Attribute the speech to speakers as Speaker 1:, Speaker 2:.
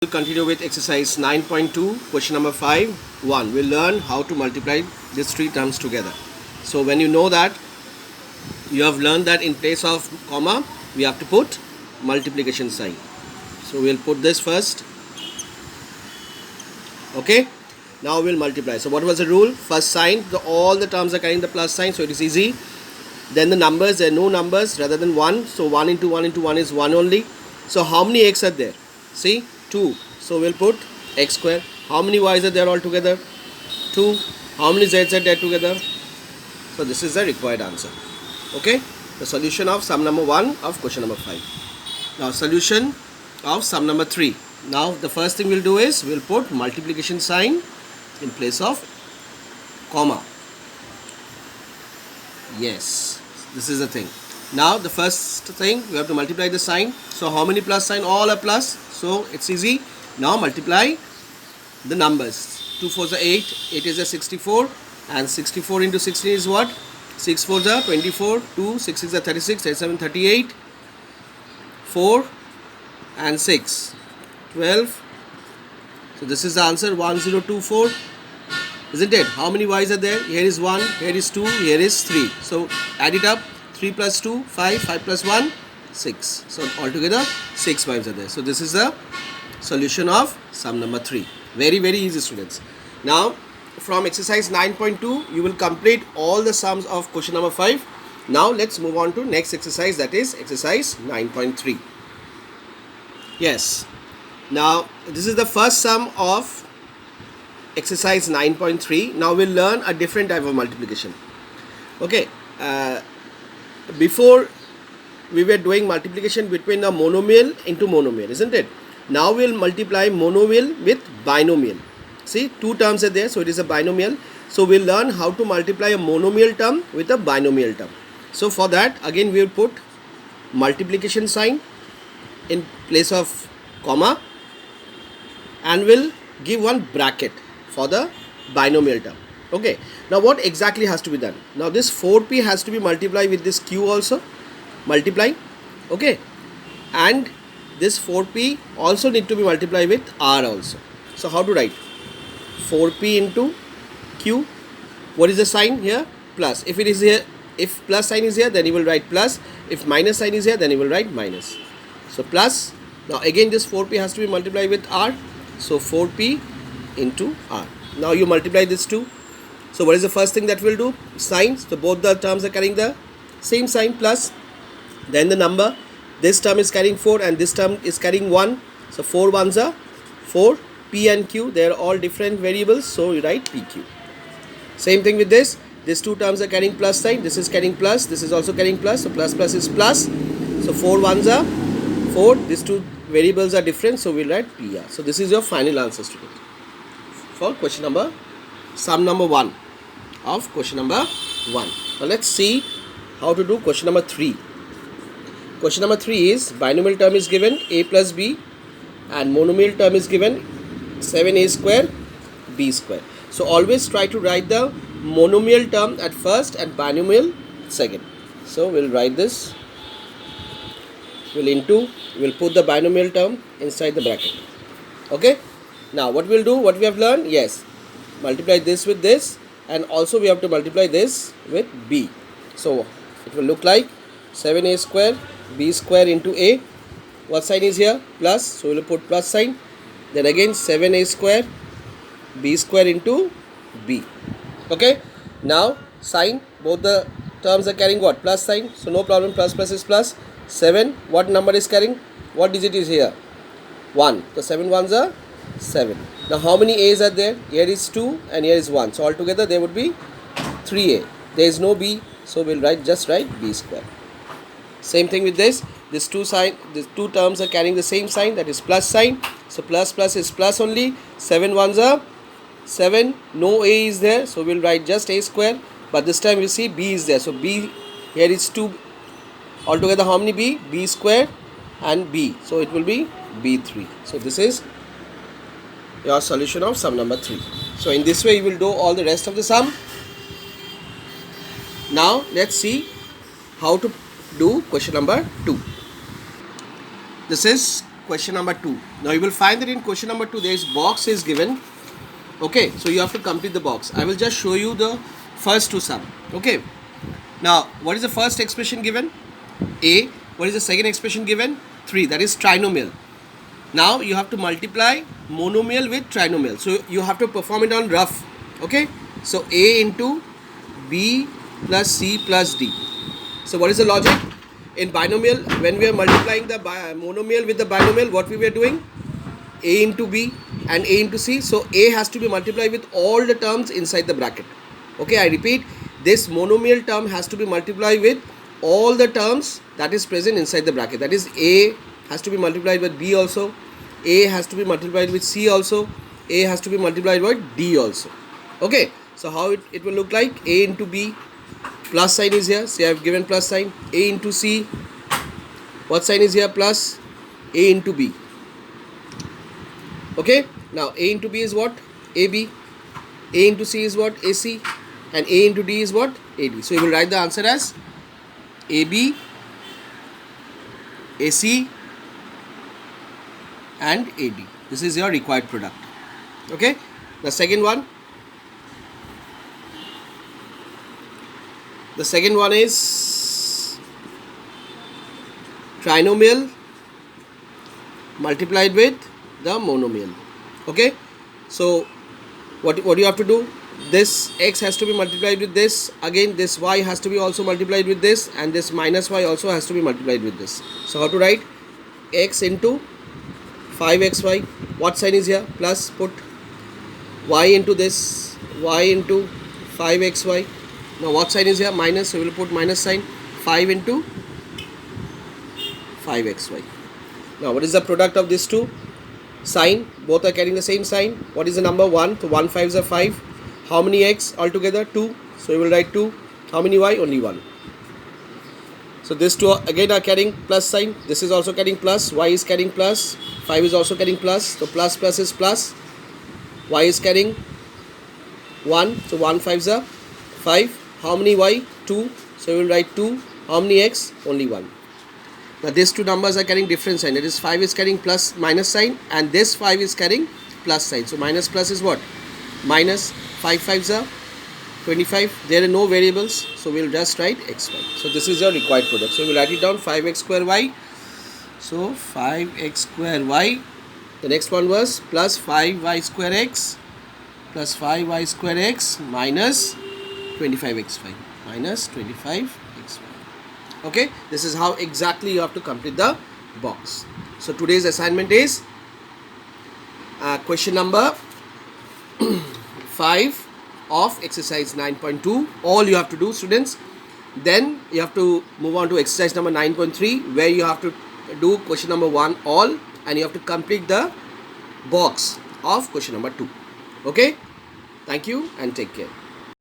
Speaker 1: We'll continue with exercise 9.2, question number 5. 1. We'll learn how to multiply these three terms together. So when you know that, you have learned that in place of comma, we have to put multiplication sign. So we'll put this first. Okay. Now we'll multiply. So what was the rule? First sign, all the terms are carrying the plus sign, so it is easy. Then the numbers, there are no numbers rather than 1. So 1 into 1 into 1 is 1 only. So how many x are there? See, 2. So we'll put x square. How many y's are there altogether? 2. How many z's are there together? So this is the required answer. Okay. The solution of sum number 1 of question number 5. Now solution of sum number 3. Now the first thing we'll do is we'll put multiplication sign in place of comma. Yes, this is the thing. Now the first thing, we have to multiply the sign. So how many plus sign? All are plus. So it's easy. Now multiply the numbers. 2 4s are 8, 8 is a 64, and 64 into 16 is what? 6 4s are 24, 2, 6 is a 36, 37, 38, 4 and 6, 12. So this is the answer, 1024. Isn't it? How many y's are there? Here is 1, here is 2, here is 3. So add it up. 3 plus 2, 5, 5 plus 1, 6. So altogether 6 y's are there. So this is the solution of sum number 3. Very, very easy, students. Now from exercise 9.2, you will complete all the sums of question number 5. Now let's move on to next exercise, that is exercise 9.3. Yes. Now this is the first sum of exercise 9.3. Now we'll learn a different type of multiplication. Okay. Before we were doing multiplication between a monomial into monomial, isn't it? Now we'll multiply monomial with binomial. See, two terms are there, so it is a binomial. So we'll learn how to multiply a monomial term with a binomial term. So for that, again we'll put multiplication sign in place of comma, and we'll give one bracket for the binomial term. Okay, now what exactly has to be done? Now this 4p has to be multiplied with this q also, multiply, okay, and this 4p also need to be multiplied with r also. So how to write? 4p into q. What is the sign here? Plus. If it is here, if plus sign is here, then you will write plus. If minus sign is here, then you will write minus. So plus. Now again this 4p has to be multiplied with r. So 4p into r. Now you multiply this 2. So what is the first thing that we'll do? Signs. So both the terms are carrying the same sign, plus. Then the number. This term is carrying 4 and this term is carrying 1. So 4 ones are 4. P and Q, they are all different variables. So you write PQ. Same thing with this. These two terms are carrying plus sign. This is carrying plus. This is also carrying plus. So plus plus is plus. So 4 ones are 4. These two variables are different. So we'll write PR. So this is your final answer, student, for question number, sum number 1 of question number 1. Now let's see how to do question number 3. Question number 3 is binomial term is given a plus b, and monomial term is given 7a square b square. So always try to write the monomial term at first and binomial second. So we'll write this. We'll put the binomial term inside the bracket. Okay. Now what we'll do, what we have learned, yes, multiply this with this, and also we have to multiply this with b. So it will look like 7a square b square into a. What sign is here? Plus. So we will put plus sign. Then again 7a square b square into b. Okay. Now sign, both the terms are carrying what? Plus sign. So no problem, plus plus is plus. 7, what number is carrying? What digit is here? 1. So 7 ones are 7. Now how many a's are there? Here is 2 and here is 1. So altogether there would be 3a. There is no b, so we'll just write b square. Same thing with this. These two terms are carrying the same sign, that is plus sign. So plus plus is plus only. 7 ones are 7. No a is there, so we'll write just a square. But this time you see b is there. So b, here is 2. Altogether how many b? B square and b. So it will be b3. So this is your solution of sum number 3. So in this way you will do all the rest of the sum. Now let's see how to do question number 2. This is question number 2. Now you will find that in question number 2 there is box is given. Okay, so you have to complete the box. I will just show you the first two sum. Okay, now what is the first expression given? A. What is the second expression given? 3. That is trinomial. Now you have to multiply monomial with trinomial. So you have to perform it on rough. Okay, so A into B plus C plus D. So what is the logic? In binomial, when we are multiplying the monomial with the binomial, what we were doing? A into B and A into C. So A has to be multiplied with all the terms inside the bracket. Okay, I repeat, this monomial term has to be multiplied with all the terms that is present inside the bracket. That is, A has to be multiplied with B also, A has to be multiplied with C also, A has to be multiplied with D also. Okay, so how it will look like? A into B, plus sign is here, see I have given plus sign. A into C, what sign is here? Plus. A into B. Okay, now A into B is what? AB. A into C is what? AC. And A into D is what? AD. So you will write the answer as AB, AC and AD. This is your required product. Okay, the second one. The second one is trinomial multiplied with the monomial. Okay, so what do you have to do? This x has to be multiplied with this, again this y has to be also multiplied with this, and this minus y also has to be multiplied with this. So how to write? X into 5xy, what sign is here? Plus, put y into this, y into 5xy. Now what sign is here? Minus, so we will put minus sign. 5 into 5xy. Now what is the product of these two? Sign, both are carrying the same sign. What is the number? 1, so 1 5s are 5. How many x altogether? 2. So you will write 2. How many y? Only 1. So these two again are carrying plus sign. This is also carrying plus. Y is carrying plus. 5 is also carrying plus. So plus plus is plus. Y is carrying 1. So 1 5s are 5. How many y? 2. So you will write 2. How many x? Only 1. Now these two numbers are carrying different sign. That is, 5 is carrying plus minus sign, and this 5 is carrying plus sign. So minus plus is what? Minus. 5 5s are 25. There are no variables, so we'll just write xy. So this is your required product. So we'll write it down, 5x square y. So 5x square y. The next one was plus 5y square x plus 5y square x minus 25xy. Minus 25xy. Okay, this is how exactly you have to complete the box. So today's assignment is question number 5 of exercise 9.2. All you have to do, students. Then you have to move on to exercise number 9.3, where you have to do question number 1 all, and you have to complete the box of question number 2. Okay, thank you and take care.